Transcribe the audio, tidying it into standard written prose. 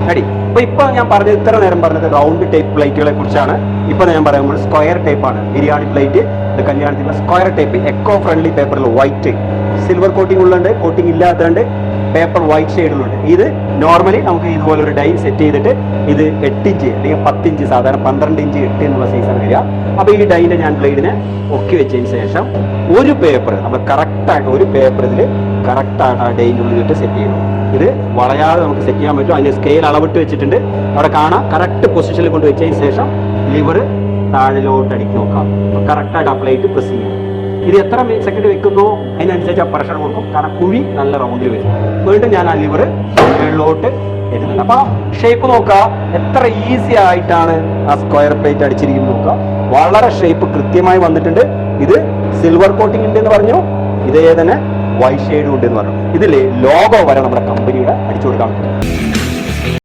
Ready. ഇപ്പൊ ഞാൻ പറഞ്ഞത് ഇത്ര നേരം പറഞ്ഞത് റൗണ്ട് ടൈപ്പ് പ്ലേറ്റുകളെ കുറിച്ചാണ്. ഇപ്പൊ ഞാൻ പറയുമ്പോൾ സ്ക്വയർ ടൈപ്പ് ആണ് ബിരിയാണി പ്ലേറ്റ്. കല്യാണത്തിന്റെ സ്ക്വയർ ടൈപ്പ് എക്കോ ഫ്രണ്ട്ലി പേപ്പറിൽ വൈറ്റ് സിൽവർ കോട്ടിംഗ് ഉള്ളുണ്ട്, കോട്ടിംഗ് ഇല്ലാത്തതുണ്ട്, പേപ്പർ വൈറ്റ് ഷെയ്ഡിലുണ്ട്. ഇത് നോർമലി നമുക്ക് ഇതുപോലെ ഒരു ഡൈ സെറ്റ് ചെയ്തിട്ട് ഇത് 8 ഇഞ്ച് അല്ലെങ്കിൽ 10 ഇഞ്ച്, സാധാരണ 12 ഇഞ്ച് 8 എന്നുള്ള സൈസാണ് വരിക. അപ്പൊ ഈ ഡൈനെ ഞാൻ ബ്ലേഡിനെ ഒക്കി വെച്ചതിന് ശേഷം ഒരു പേപ്പർ നമ്മൾ കറക്റ്റായിട്ട് ഒരു പേപ്പർ ഇതിൽ കറക്റ്റായിട്ട് ആ ഡൈൻ്റെ ഉള്ളിലിട്ട് സെറ്റ് ചെയ്യണം. ഇത് വളയാതെ നമുക്ക് സെറ്റ് ചെയ്യാൻ പറ്റും. അതിന് സ്കെയിൽ അളവിട്ട് വെച്ചിട്ടുണ്ട്, അവിടെ കാണാം. കറക്റ്റ് പൊസിഷനിൽ കൊണ്ട് വെച്ചതിന് ശേഷം ലിവർ താഴിലോട്ട് അടിക്കി നോക്കാം. കറക്റ്റായിട്ട് അപ്ലൈ ചെയ്ത് പ്രസ് ചെയ്യണം. ഇത് എത്ര സെക്കൻഡ് വെക്കുന്നോ അതിനനുസരിച്ച് ആ പ്രഷർ കൊടുക്കും. കാരണം കുഴി നല്ല റൗണ്ടിൽ വരും. വീണ്ടും ഞാൻ ആ ലിവർ മുകളിലോട്ട് വരുന്നുണ്ട്. അപ്പൊ ഷേപ്പ് നോക്കുക, എത്ര ഈസി ആയിട്ടാണ് ആ സ്ക്വയർ പ്ലേറ്റ് അടിച്ചിരിക്കുന്നത് നോക്കുക. വളരെ ഷേപ്പ് കൃത്യമായി വന്നിട്ടുണ്ട്. ഇത് സിൽവർ കോട്ടിംഗ് ഉണ്ട് എന്ന് പറഞ്ഞു, ഇതേ തന്നെ വൈറ്റ് ഷെയ്ഡും ഉണ്ട് എന്ന് പറഞ്ഞു. ഇതിൽ ലോഗോ വരെ നമ്മുടെ കമ്പനിയുടെ അടിച്ചു കൊടുക്കാൻ പറ്റും.